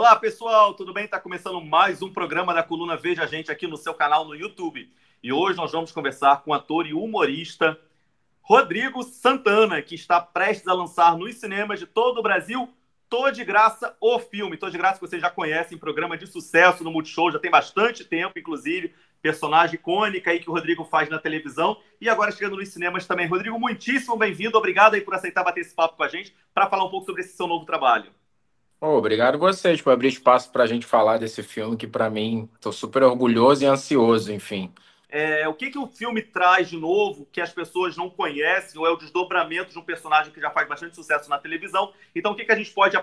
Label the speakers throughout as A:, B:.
A: Olá, pessoal, tudo bem? Está começando mais um programa da Coluna Veja a Gente aqui no seu canal no YouTube. E hoje nós vamos conversar com o ator e humorista Rodrigo Santana, que está prestes a lançar nos cinemas de todo o Brasil Tô de Graça, o filme. Tô de Graça que vocês já conhecem, programa de sucesso no Multishow, já tem bastante tempo, inclusive, personagem icônica aí que o Rodrigo faz na televisão e agora chegando nos cinemas também. Rodrigo, muitíssimo bem-vindo, obrigado aí por aceitar bater esse papo com a gente para falar um pouco sobre esse seu novo trabalho.
B: Obrigado vocês por abrir espaço para a gente falar desse filme que, para mim, estou super orgulhoso e ansioso, enfim.
A: O que o filme traz de novo que as pessoas não conhecem, ou é o desdobramento de um personagem que já faz bastante sucesso na televisão? Então, o que a gente pode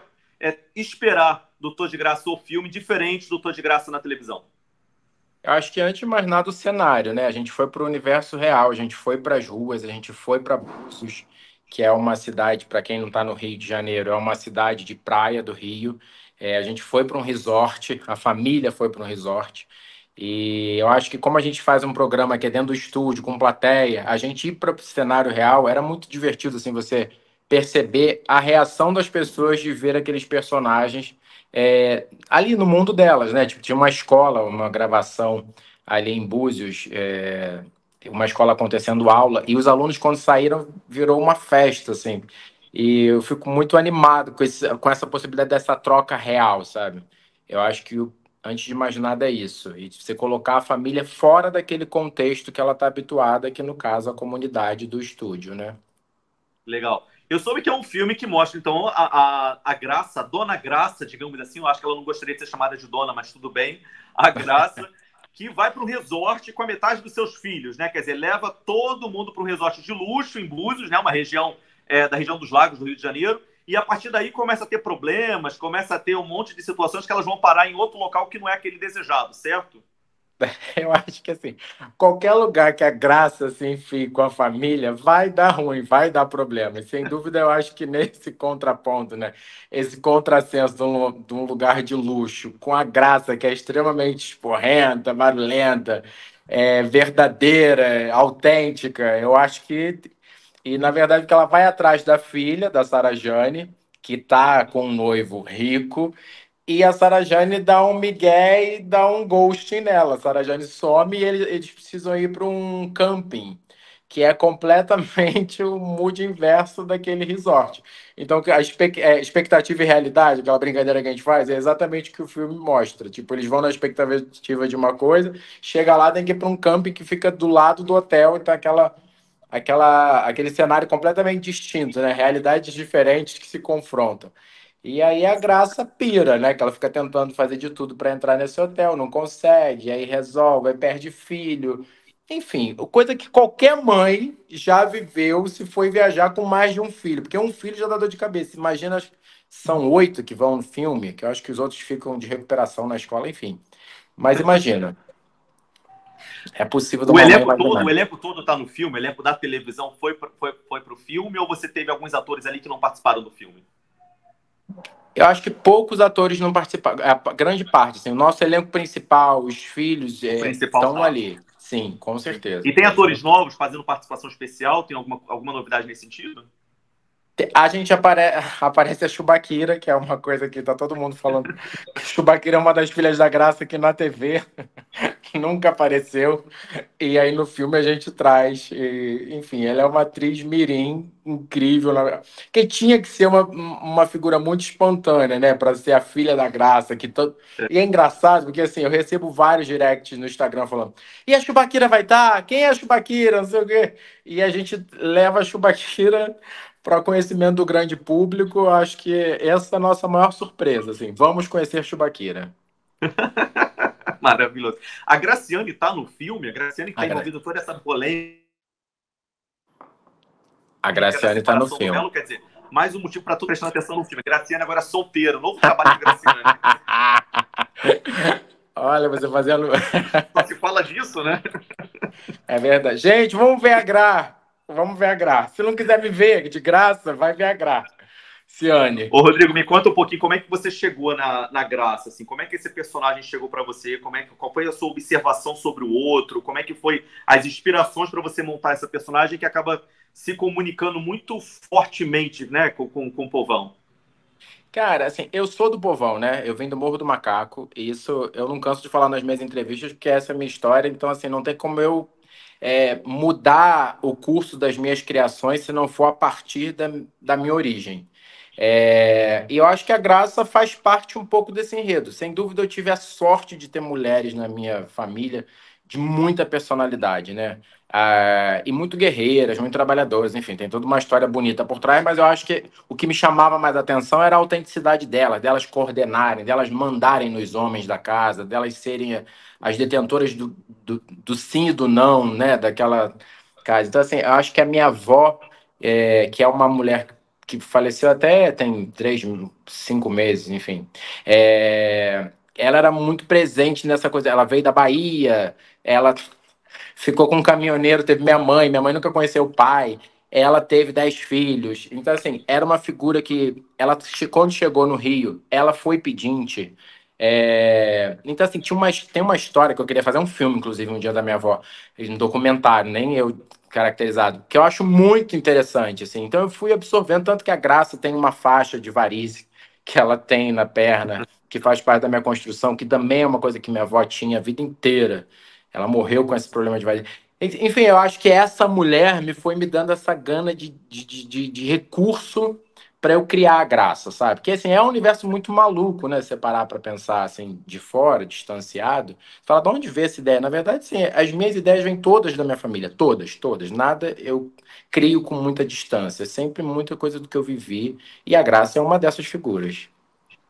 A: esperar do Tô de Graça, o filme, diferente do Tô de Graça na televisão?
B: Eu acho que, antes de mais nada, o cenário, né? A gente foi para o universo real, a gente foi para as ruas, a gente foi para Búzios, que é uma cidade, para quem não está no Rio de Janeiro, é uma cidade de praia do Rio. A gente foi para um resort, a família foi para um resort. E eu acho que, como a gente faz um programa que é dentro do estúdio, com plateia, a gente ir para o cenário real era muito divertido, assim, você perceber a reação das pessoas de ver aqueles personagens ali no mundo delas, né? Tipo, tinha uma escola, uma gravação ali em Búzios, uma escola acontecendo aula, e os alunos, quando saíram, virou uma festa, assim. E eu fico muito animado com essa possibilidade dessa troca real, sabe? Eu acho que antes de mais nada é isso. E você colocar a família fora daquele contexto que ela está habituada, que no caso a comunidade do estúdio, né?
A: Legal. Eu soube que é um filme que mostra, então, a Graça, a Dona Graça, digamos assim, eu acho que ela não gostaria de ser chamada de dona, mas tudo bem, a Graça, que vai para um resort com a metade dos seus filhos, né? Quer dizer, leva todo mundo para um resort de luxo em Búzios, né? Uma região da região dos Lagos do Rio de Janeiro, e a partir daí começa a ter problemas, começa a ter um monte de situações que elas vão parar em outro local que não é aquele desejado, certo?
B: Eu acho que assim, qualquer lugar que a Graça se enfie com a família vai dar ruim, vai dar problema. E sem dúvida eu acho que nesse contraponto, né? Esse contrassenso de um lugar de luxo com a Graça, que é extremamente esporrenta, barulhenta, verdadeira, autêntica, eu acho que. E na verdade que ela vai atrás da filha, da Sarah Jane, que tá com um noivo rico. E a Sarah Jane dá um migué e dá um ghosting nela. A Sarah Jane some e eles precisam ir para um camping, que é completamente o mood inverso daquele resort. Então, expectativa e realidade, aquela brincadeira que a gente faz, é exatamente o que o filme mostra. Tipo, eles vão na expectativa de uma coisa, chega lá, tem que ir para um camping que fica do lado do hotel, então aquele cenário completamente distinto, né? Realidades diferentes que se confrontam. E aí a Graça pira, né? Que ela fica tentando fazer de tudo para entrar nesse hotel, não consegue, aí resolve, aí perde filho. Enfim, coisa que qualquer mãe já viveu se foi viajar com mais de um filho, porque um filho já dá dor de cabeça. Imagina, são 8 que vão no filme, que eu acho que os outros ficam de recuperação na escola, enfim. Mas imagina, é possível de uma mãe
A: O
B: imaginar.
A: elenco todo tá no filme, o elenco da televisão foi pro filme, ou você teve alguns atores ali que não participaram do filme?
B: Eu acho que poucos atores não participaram, a grande parte, assim, o nosso elenco principal, os filhos,
A: O principal
B: estão
A: tá.
B: ali. Sim, com
A: Sim.
B: certeza.
A: E tem
B: Todos
A: atores
B: eles.
A: novos fazendo participação especial? Tem alguma novidade nesse sentido?
B: A gente aparece a Chubakira, que é uma coisa que tá todo mundo falando. Chubakira é uma das filhas da Graça aqui na TV, que nunca apareceu. E aí no filme a gente traz. Enfim, ela é uma atriz mirim incrível. Que tinha que ser uma figura muito espontânea, né? Para ser a filha da Graça. E é engraçado, porque assim, eu recebo vários directs no Instagram falando: e a Chubakira vai estar? Quem é a Chubakira? Não sei o quê. E a gente leva a Chubakira para conhecimento do grande público. Eu acho que essa é a nossa maior surpresa. Assim, vamos conhecer Chubakira.
A: Maravilhoso. A Graciane tá no filme, a Graciane que
B: A,
A: tá
B: Gra...
A: envolvida em toda essa polêmica
B: a
A: da
B: Graciane está no
A: separação do
B: filme.
A: Melo, quer dizer, mais um motivo para tu prestar atenção no filme. Graciane agora solteira, novo trabalho de Graciane.
B: Olha, você fazendo.
A: Só se fala disso, né?
B: É verdade. Gente, vamos ver a Gra. Vamos ver a Gra. Se não quiser me ver de graça, vai ver a Gra. Ciane.
A: Ô, Rodrigo, me conta um pouquinho como é que você chegou na Graça, assim, como é que esse personagem chegou para você, qual foi a sua observação sobre o outro, como é que foi as inspirações para você montar essa personagem que acaba se comunicando muito fortemente, né, com o povão.
B: Cara, assim, eu sou do povão, né? Eu vim do Morro do Macaco, e isso eu não canso de falar nas minhas entrevistas, porque essa é a minha história, então, assim, não tem como eu mudar o curso das minhas criações se não for a partir da minha origem. E eu acho que a Graça faz parte um pouco desse enredo. Sem dúvida, eu tive a sorte de ter mulheres na minha família de muita personalidade, né? E muito guerreiras, muito trabalhadoras, enfim, tem toda uma história bonita por trás, mas eu acho que o que me chamava mais atenção era a autenticidade delas, delas coordenarem, delas mandarem nos homens da casa, delas serem as detentoras do sim e do não, né? Daquela casa. Então, assim, eu acho que a minha avó, que é uma mulher que faleceu até tem 5 meses, enfim. Ela era muito presente nessa coisa. Ela veio da Bahia, ela ficou com um caminhoneiro, teve minha mãe nunca conheceu o pai, ela teve 10 filhos. Então, assim, era uma figura que, quando chegou no Rio, ela foi pedinte. Então, assim, tem uma história que eu queria fazer um filme, inclusive, um dia da minha avó, um documentário, nem eu caracterizado, que eu acho muito interessante, assim. Então, eu fui absorvendo, tanto que a Graça tem uma faixa de varizes que ela tem na perna, que faz parte da minha construção, que também é uma coisa que minha avó tinha a vida inteira. Ela morreu com esse problema de varizes. Enfim, eu acho que essa mulher me foi me dando essa gana de recurso para eu criar a Graça, sabe? Porque assim, é um universo muito maluco, né? Você parar para pensar assim, de fora, distanciado. Fala, de onde veio essa ideia? Na verdade, sim, as minhas ideias vêm todas da minha família, todas, todas. Nada eu crio com muita distância, é sempre muita coisa do que eu vivi, e a Graça é uma dessas figuras.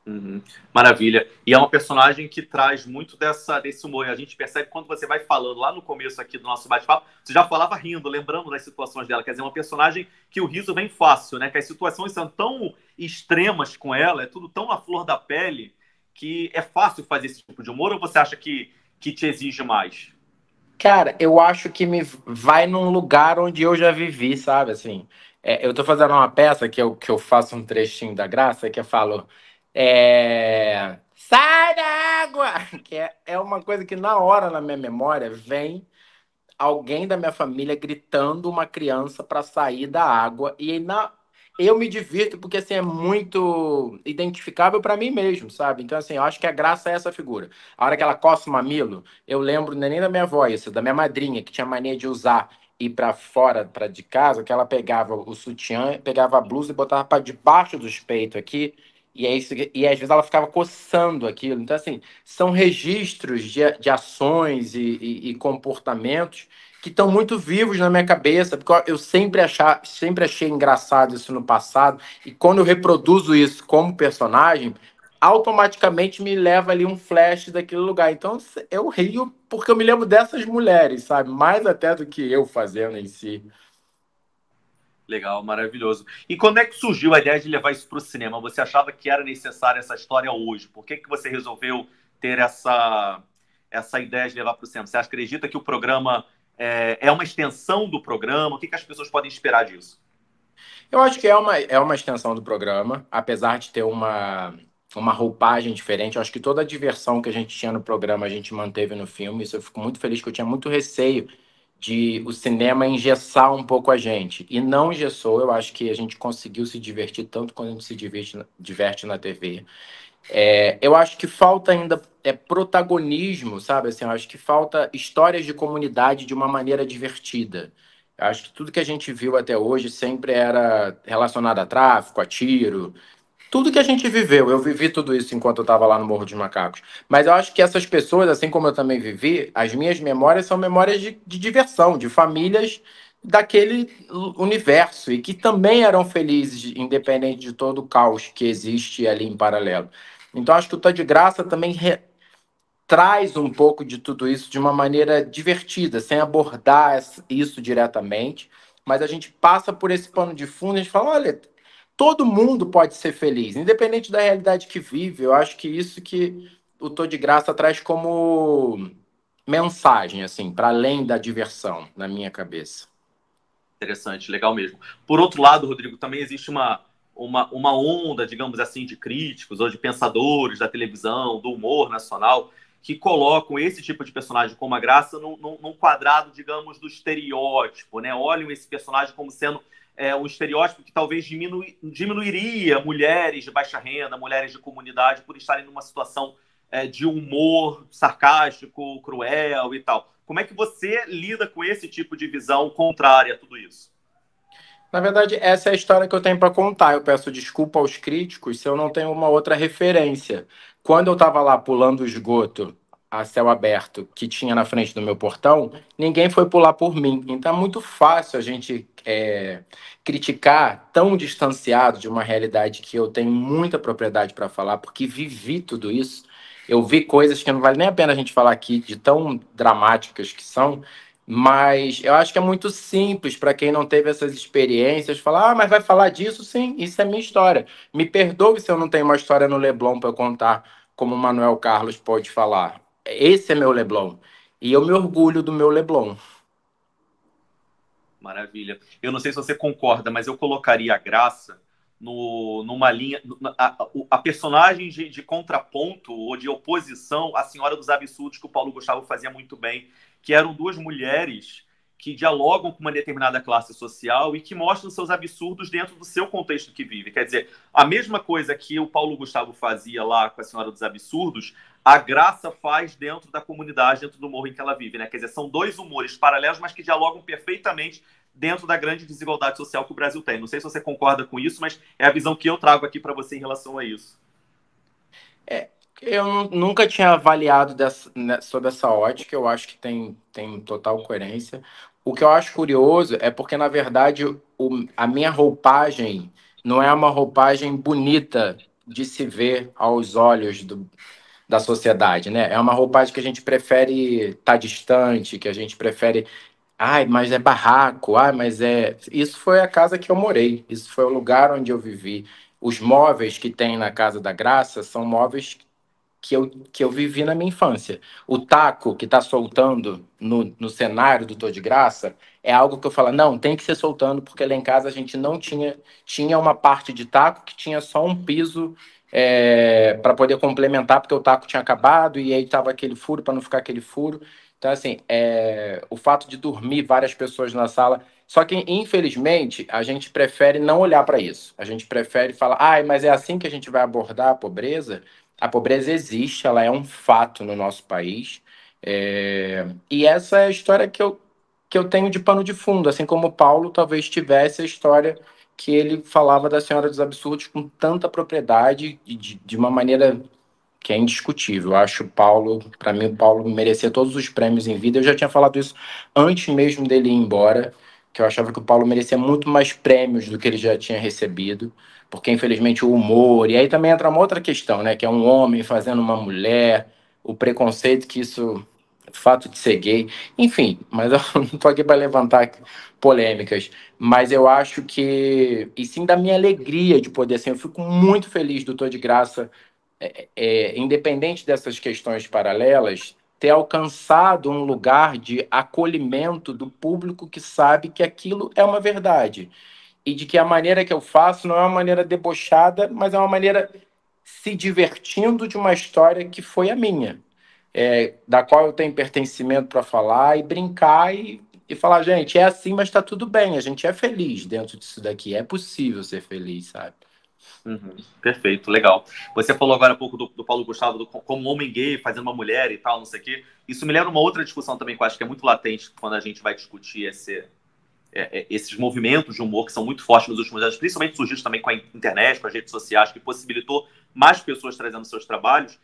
A: Uhum. Maravilha. E é uma personagem que traz muito desse humor. E a gente percebe quando você vai falando lá no começo aqui do nosso bate-papo, você já falava rindo, lembrando das situações dela. Quer dizer, uma personagem que o riso vem fácil, né? Que as situações são tão extremas com ela, é tudo tão à flor da pele, que é fácil fazer esse tipo de humor, ou você acha que te exige mais?
B: Cara, eu acho que me vai num lugar onde eu já vivi, sabe? Assim, eu tô fazendo uma peça que eu faço um trechinho da Graça que eu falo, sai da água! Que é uma coisa que na hora, na minha memória, vem alguém da minha família gritando uma criança para sair da água. Eu me divirto porque assim, é muito identificável para mim mesmo, sabe? Então, assim, eu acho que a graça é essa figura. A hora que ela coça o mamilo, eu lembro, não é nem da minha avó, isso, da minha madrinha, que tinha mania de usar ir para fora de casa, que ela pegava o sutiã, pegava a blusa e botava para debaixo dos peitos aqui. E às vezes ela ficava coçando aquilo. Então, assim, são registros de ações e comportamentos que estão muito vivos na minha cabeça, porque eu sempre achei engraçado isso no passado, e quando eu reproduzo isso como personagem, automaticamente me leva ali um flash daquele lugar. Então eu rio porque eu me lembro dessas mulheres, sabe? Mais até do que eu fazendo em si.
A: Legal, maravilhoso. E quando é que surgiu a ideia de levar isso para o cinema? Você achava que era necessária essa história hoje? Por que você resolveu ter essa ideia de levar para o cinema? Você acredita que o programa é uma extensão do programa? O que as pessoas podem esperar disso?
B: Eu acho que é uma extensão do programa, apesar de ter uma roupagem diferente. Eu acho que toda a diversão que a gente tinha no programa a gente manteve no filme. Isso eu fico muito feliz, que eu tinha muito receio de o cinema engessar um pouco a gente. E não engessou, eu acho que a gente conseguiu se divertir tanto quanto a gente se diverte na TV. Eu acho que falta ainda protagonismo, sabe? Assim, eu acho que falta histórias de comunidade de uma maneira divertida. Eu acho que tudo que a gente viu até hoje sempre era relacionado a tráfico, a tiro, tudo que a gente viveu. Eu vivi tudo isso enquanto eu estava lá no Morro dos Macacos. Mas eu acho que essas pessoas, assim como eu também vivi, as minhas memórias são memórias de diversão, de famílias daquele universo e que também eram felizes, independente de todo o caos que existe ali em paralelo. Então, acho que o Tá de Graça também traz um pouco de tudo isso de uma maneira divertida, sem abordar isso diretamente, mas a gente passa por esse pano de fundo e a gente fala, olha, todo mundo pode ser feliz, independente da realidade que vive. Eu acho que isso que o Tô de Graça traz como mensagem, assim, para além da diversão, na minha cabeça.
A: Interessante, legal mesmo. Por outro lado, Rodrigo, também existe uma onda, digamos assim, de críticos ou de pensadores da televisão, do humor nacional, que colocam esse tipo de personagem como a Graça num quadrado, digamos, do estereótipo, né? Olham esse personagem como sendo um estereótipo que talvez diminuiria mulheres de baixa renda, mulheres de comunidade, por estarem numa situação de humor sarcástico, cruel e tal. Como é que você lida com esse tipo de visão contrária a tudo isso?
B: Na verdade, essa é a história que eu tenho para contar. Eu peço desculpa aos críticos se eu não tenho uma outra referência. Quando eu estava lá pulando o esgoto a céu aberto que tinha na frente do meu portão, ninguém foi pular por mim. Então é muito fácil a gente criticar tão distanciado de uma realidade que eu tenho muita propriedade para falar, porque vivi tudo isso. Eu vi coisas que não vale nem a pena a gente falar aqui, de tão dramáticas que são. Mas eu acho que é muito simples para quem não teve essas experiências falar, mas vai falar disso? Sim, isso é minha história. Me perdoe se eu não tenho uma história no Leblon para eu contar, como o Manuel Carlos pode falar. Esse é meu Leblon. E eu me orgulho do meu Leblon.
A: Maravilha. Eu não sei se você concorda, mas eu colocaria a Graça numa linha. A personagem de contraponto ou de oposição à Senhora dos Absurdos, que o Paulo Gustavo fazia muito bem, que eram duas mulheres que dialogam com uma determinada classe social e que mostram seus absurdos dentro do seu contexto que vive. Quer dizer, a mesma coisa que o Paulo Gustavo fazia lá com a Senhora dos Absurdos, a Graça faz dentro da comunidade, dentro do morro em que ela vive, né? Quer dizer, são dois humores paralelos, mas que dialogam perfeitamente dentro da grande desigualdade social que o Brasil tem. Não sei se você concorda com isso, mas é a visão que eu trago aqui para você em relação a isso.
B: É, nunca tinha avaliado sob essa ótica, eu acho que tem total coerência. O que eu acho curioso é porque, na verdade, a minha roupagem não é uma roupagem bonita de se ver aos olhos da sociedade, né? É uma roupagem que a gente prefere estar distante, que a gente prefere. Ai, mas é barraco, ai, mas é. Isso foi a casa que eu morei, isso foi o lugar onde eu vivi. Os móveis que tem na Casa da Graça são móveis que eu vivi na minha infância. O taco que está soltando no cenário do Tô de Graça é algo que eu falo, não, tem que ser soltando, porque lá em casa a gente não tinha uma parte de taco que tinha só um piso para poder complementar, porque o taco tinha acabado e aí tava aquele furo para não ficar aquele furo. Então, assim, o fato de dormir várias pessoas na sala. Só que, infelizmente, a gente prefere não olhar para isso. A gente prefere falar, ai, mas é assim que a gente vai abordar a pobreza? A pobreza existe, ela é um fato no nosso país. E essa é a história que eu tenho de pano de fundo, assim como o Paulo talvez tivesse a história que ele falava da Senhora dos Absurdos com tanta propriedade e de uma maneira que é indiscutível. Eu acho o Paulo, para mim, o Paulo merecia todos os prêmios em vida. Eu já tinha falado isso antes mesmo dele ir embora, que eu achava que o Paulo merecia muito mais prêmios do que ele já tinha recebido, porque infelizmente o humor, e aí também entra uma outra questão, né, que é um homem fazendo uma mulher, o preconceito que isso, o fato de ser gay, enfim, mas eu não estou aqui para levantar polêmicas, mas eu acho que, e sim da minha alegria de poder, assim, eu fico muito feliz do Tô de Graça independente dessas questões paralelas, ter alcançado um lugar de acolhimento do público que sabe que aquilo é uma verdade. E de que a maneira que eu faço não é uma maneira debochada, mas é uma maneira se divertindo de uma história que foi a minha, da qual eu tenho pertencimento para falar e brincar e falar, gente, é assim, mas está tudo bem, a gente é feliz dentro disso daqui, é possível ser feliz, sabe?
A: Uhum, perfeito, legal. Você falou agora há pouco do Paulo Gustavo como um homem gay fazendo uma mulher e tal, não sei o quê. Isso me lembra uma outra discussão também que eu acho que é muito latente quando a gente vai discutir esses movimentos de humor que são muito fortes nos últimos anos, principalmente surgidos também com a internet, com as redes sociais, que possibilitou mais pessoas trazendo seus trabalhos,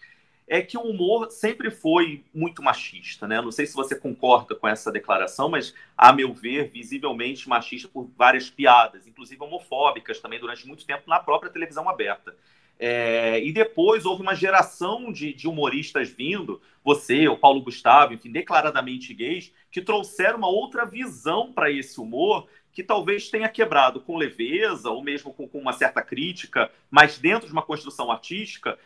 A: é que o humor sempre foi muito machista, né? Não sei se você concorda com essa declaração, mas, a meu ver, visivelmente machista por várias piadas, inclusive homofóbicas também durante muito tempo na própria televisão aberta. E depois houve uma geração de humoristas vindo, você, o Paulo Gustavo, enfim, declaradamente gays, que trouxeram uma outra visão para esse humor que talvez tenha quebrado com leveza ou mesmo com uma certa crítica, mas dentro de uma construção artística,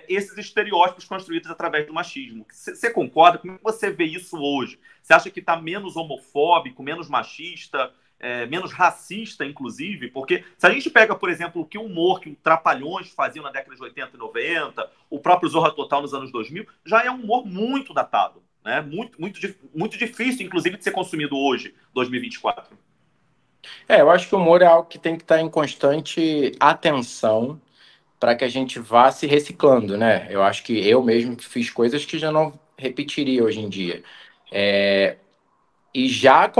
A: esses estereótipos construídos através do machismo. Você concorda? Como você vê isso hoje? Você acha que está menos homofóbico, menos machista? menos racista, inclusive, porque se a gente pega, por exemplo, o que o humor que o Trapalhões faziam na década de 80 e 90, o próprio Zorra Total nos anos 2000, já é um humor muito datado, né? Muito difícil, inclusive, de ser consumido hoje, 2024.
B: Eu acho que o humor é algo que tem que estar em constante atenção para que a gente vá se reciclando, né? Eu acho que eu mesmo fiz coisas que já não repetiria hoje em dia. E já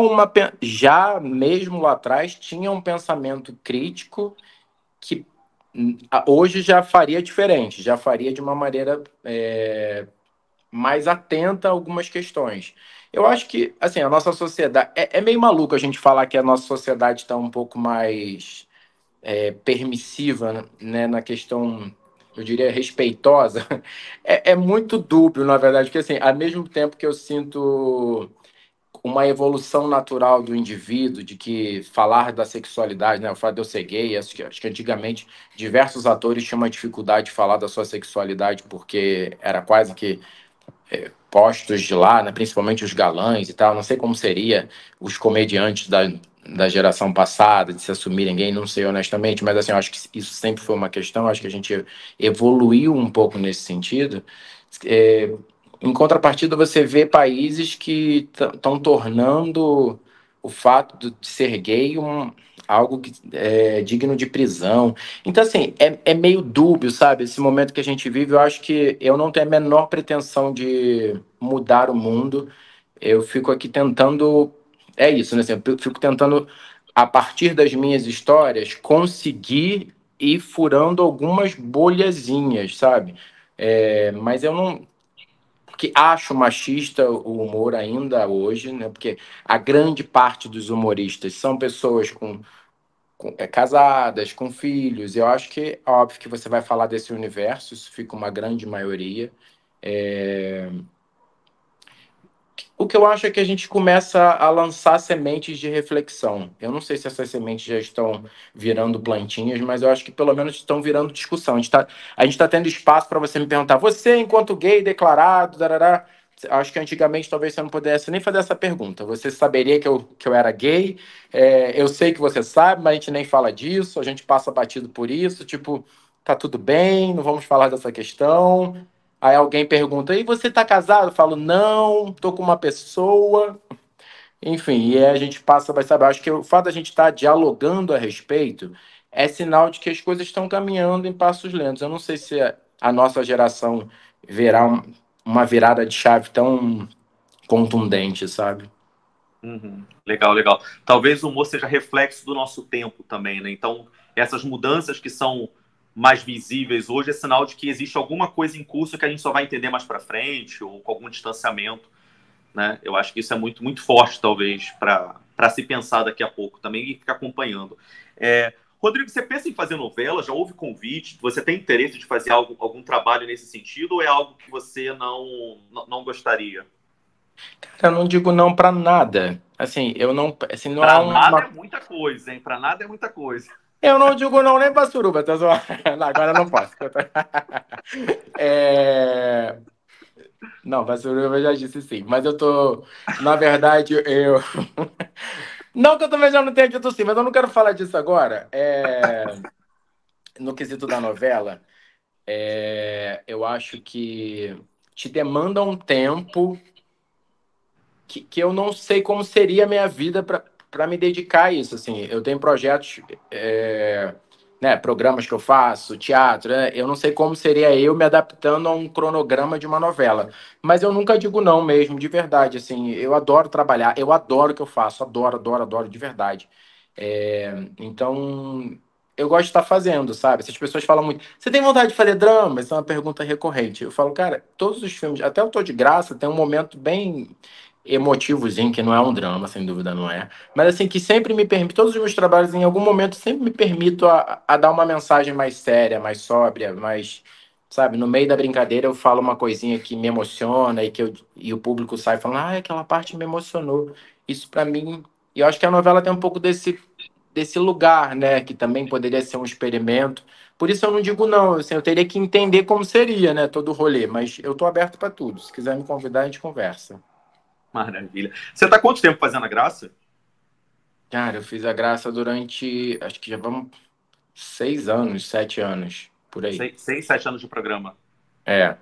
B: já mesmo lá atrás tinha um pensamento crítico que hoje já faria diferente, já faria de uma maneira mais atenta a algumas questões. Eu acho que, assim, a nossa sociedade. É meio maluco a gente falar que a nossa sociedade está um pouco mais permissiva, né, na questão, eu diria, respeitosa. É muito dúbio, na verdade, porque, assim, ao mesmo tempo que eu sinto uma evolução natural do indivíduo, de que falar da sexualidade, né, o fato de eu ser gay, acho que antigamente diversos atores tinham uma dificuldade de falar da sua sexualidade porque era quase que postos de lá, né, principalmente os galãs e tal. Não sei como seria os comediantes da geração passada, de se assumirem gay, não sei honestamente, mas assim, eu acho que isso sempre foi uma questão, acho que a gente evoluiu um pouco nesse sentido. É, em contrapartida, você vê países que estão tornando o fato de ser gay algo que é digno de prisão. Então, assim, é meio dúbio, sabe? Esse momento que a gente vive, eu acho que eu não tenho a menor pretensão de mudar o mundo. Eu fico aqui tentando. É isso, né? Assim, eu fico tentando, a partir das minhas histórias, conseguir ir furando algumas bolhazinhas, sabe? Mas eu não. Porque acho machista o humor ainda hoje, né? Porque a grande parte dos humoristas são pessoas casadas, com filhos. Eu acho que é óbvio que você vai falar desse universo, isso fica uma grande maioria. O que eu acho é que a gente começa a lançar sementes de reflexão. Eu não sei se essas sementes já estão virando plantinhas, mas eu acho que pelo menos estão virando discussão. A gente tá tendo espaço para você me perguntar, você, enquanto gay declarado, darará, acho que antigamente talvez você não pudesse nem fazer essa pergunta. Você saberia que eu era gay? Eu sei que você sabe, mas a gente nem fala disso, a gente passa batido por isso, tipo, tá tudo bem, não vamos falar dessa questão. Aí alguém pergunta, e você tá casado? Eu falo, não, tô com uma pessoa. Enfim, e aí a gente passa, vai saber. Acho que o fato da gente estar dialogando a respeito é sinal de que as coisas estão caminhando em passos lentos. Eu não sei se a nossa geração verá uma virada de chave tão contundente, sabe?
A: Uhum. Legal, legal. Talvez o humor seja reflexo do nosso tempo também, né? Então, essas mudanças que são mais visíveis hoje é sinal de que existe alguma coisa em curso que a gente só vai entender mais para frente ou com algum distanciamento, né? Eu acho que isso é muito, muito forte, talvez, para se pensar daqui a pouco também e ficar acompanhando. Rodrigo, você pensa em fazer novela? Já houve convite? Você tem interesse de fazer algum trabalho nesse sentido ou é algo que você não gostaria?
B: Cara, eu não digo não para nada. Assim, eu não, assim, não é
A: Para nada é
B: uma.
A: muita coisa, hein? Para nada é muita coisa.
B: Eu não digo não nem para suruba, tá zoando? Não, agora eu não posso. É... Não, para suruba eu já disse sim, mas eu tô. Na verdade, eu. Não que eu também já não tenha dito sim, mas eu não quero falar disso agora. No quesito da novela, eu acho que te demanda um tempo que eu não sei como seria a minha vida para me dedicar a isso. Assim, eu tenho projetos, né, programas que eu faço, teatro, né, eu não sei como seria eu me adaptando a um cronograma de uma novela. Mas eu nunca digo não mesmo, de verdade. Assim, eu adoro trabalhar, eu adoro o que eu faço, adoro, adoro, adoro, de verdade. Então, eu gosto de estar fazendo, sabe? Essas pessoas falam muito. Você tem vontade de fazer drama? Essa é uma pergunta recorrente. Eu falo, cara, todos os filmes, até o Tô de Graça, tem um momento bem emotivozinho, que não é um drama, sem dúvida não é. Mas assim, que sempre me permite, todos os meus trabalhos, em algum momento, sempre me permito a dar uma mensagem mais séria, mais sóbria, mais. Sabe, no meio da brincadeira eu falo uma coisinha que me emociona e o público sai falando, ah, aquela parte me emocionou. Isso pra mim, e eu acho que a novela tem um pouco desse lugar, né? Que também poderia ser um experimento. Por isso eu não digo não, assim, eu teria que entender como seria, né? Todo o rolê, mas eu tô aberto para tudo. Se quiser me convidar, a gente conversa.
A: Maravilha. Você está quanto tempo fazendo a graça?
B: Cara, eu fiz a graça durante, acho que já vamos 6 anos, 7 anos, por aí.
A: 6, 7 anos de programa.
B: É.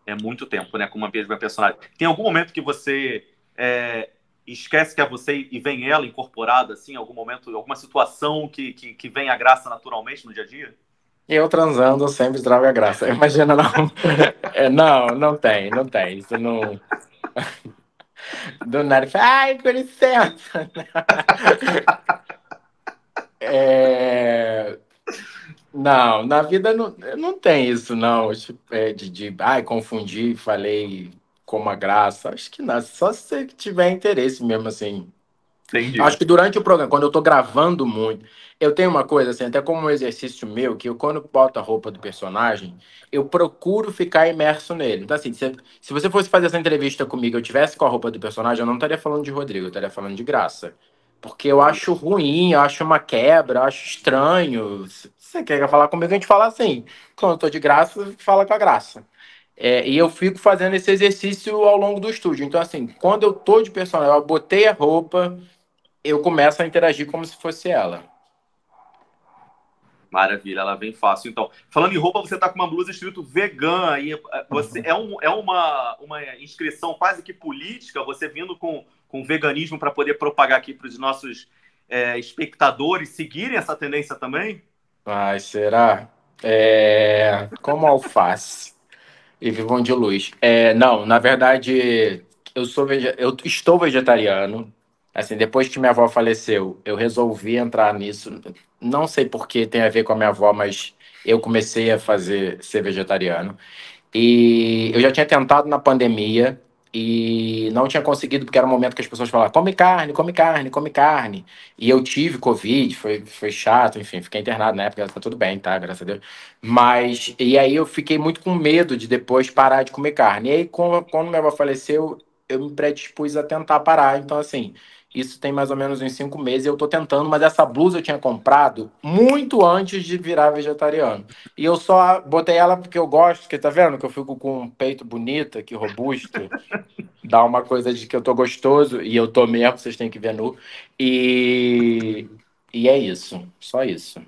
A: É muito tempo, né? Com uma mesma personagem. Tem algum momento que você esquece que é você e vem ela incorporada, assim? Algum momento, alguma situação que vem a graça naturalmente no dia a dia?
B: Eu transando sempre trago a graça. Imagina, não. Não, não tem, não tem. Isso não. Do nada, fala, ai, com licença. É, não, na vida não tem isso, não. Tipo, ai, confundi, falei com uma graça. Acho que não, só se você tiver interesse mesmo, assim. Acho
A: Entendi.
B: que durante o programa, quando eu tô gravando muito, eu tenho uma coisa, assim, até como um exercício meu, que eu, quando boto a roupa do personagem, eu procuro ficar imerso nele. Então, assim, se você fosse fazer essa entrevista comigo, eu tivesse com a roupa do personagem, eu não estaria falando de Rodrigo, eu estaria falando de Graça. Porque eu acho ruim, eu acho uma quebra, eu acho estranho. Se você quer falar comigo, a gente fala assim. Quando eu tô de graça, fala com a graça. E eu fico fazendo esse exercício ao longo do estúdio. Então, assim, quando eu tô de personagem, eu botei a roupa, eu começo a interagir como se fosse ela.
A: Maravilha, ela vem fácil. Então, falando em roupa, você tá com uma blusa escrito vegan aí. Você é uma inscrição quase que política, você vindo com veganismo para poder propagar aqui para os nossos espectadores seguirem essa tendência também?
B: Ai, será? Como alface e vivam de luz. Não, na verdade, eu estou vegetariano. Assim, depois que minha avó faleceu, eu resolvi entrar nisso. Não sei por que tem a ver com a minha avó, mas eu comecei a ser vegetariano. E eu já tinha tentado na pandemia e não tinha conseguido, porque era um momento que as pessoas falavam: come carne, come carne, come carne. E eu tive Covid, foi chato, enfim, fiquei internado na época, tá tudo bem, tá? Graças a Deus. Mas, e aí eu fiquei muito com medo de depois parar de comer carne. E aí, quando minha avó faleceu, eu me predispus a tentar parar. Então, assim, isso tem mais ou menos uns 5 meses e eu tô tentando, mas essa blusa eu tinha comprado muito antes de virar vegetariano. E eu só botei ela porque eu gosto, porque tá vendo que eu fico com um peito bonito, aqui robusto, dá uma coisa de que eu tô gostoso, e eu tô mesmo, vocês têm que ver nu. E, e é isso, só isso.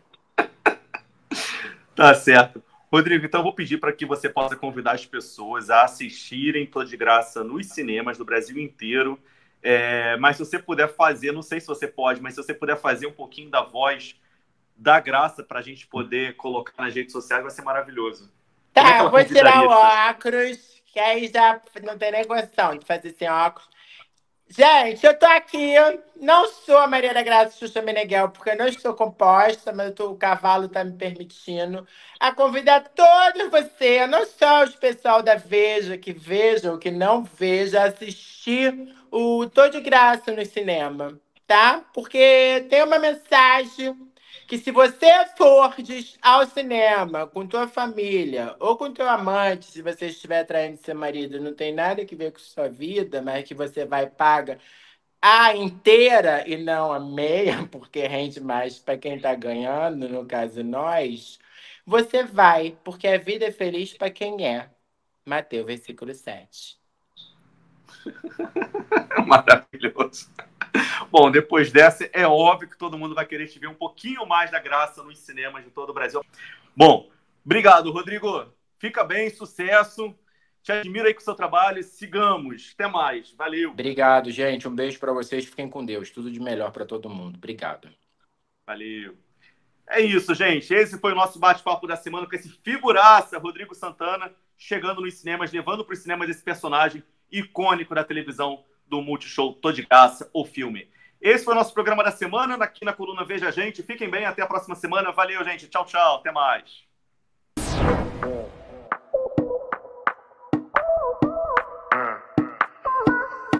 A: Tá certo. Rodrigo, então eu vou pedir para que você possa convidar as pessoas a assistirem Tô de Graça nos cinemas do Brasil inteiro. Mas se você puder fazer, não sei se você pode, mas se você puder fazer um pouquinho da voz da Graça para a gente poder colocar nas redes sociais, vai ser maravilhoso. Como é que
B: Tá, eu
A: ela
B: vou tirar o
A: convidaria?
B: óculos, que aí já não tem nem questão de fazer sem óculos. Gente, eu tô aqui, eu não sou a Maria da Graça Xuxa Meneghel, porque eu não estou composta, mas o cavalo tá me permitindo. A convidar todos você, não só os pessoal da Veja, que vejam, que não veja, assistir o Tô de Graça no cinema, tá? Porque tem uma mensagem que se você for ao cinema com tua família ou com teu amante, se você estiver traindo seu marido, não tem nada a ver com sua vida, mas que você vai paga a inteira e não a meia, porque rende mais para quem está ganhando, no caso nós, você vai, porque a vida é feliz para quem é. Mateus, versículo 7.
A: Maravilhoso. Bom, depois dessa, é óbvio que todo mundo vai querer te ver um pouquinho mais da Graça nos cinemas de todo o Brasil. Bom, obrigado, Rodrigo. Fica bem, sucesso. Te admiro aí com o seu trabalho. Sigamos. Até mais. Valeu.
B: Obrigado, gente. Um beijo para vocês. Fiquem com Deus. Tudo de melhor para todo mundo. Obrigado.
A: Valeu. É isso, gente. Esse foi o nosso bate-papo da semana com esse figuraça, Rodrigo Santana, chegando nos cinemas, levando para os cinemas esse personagem icônico da televisão do Multishow Tô de Graça, o filme. Esse foi o nosso programa da semana, aqui na coluna Veja a Gente. Fiquem bem, até a próxima semana. Valeu, gente. Tchau, tchau. Até mais.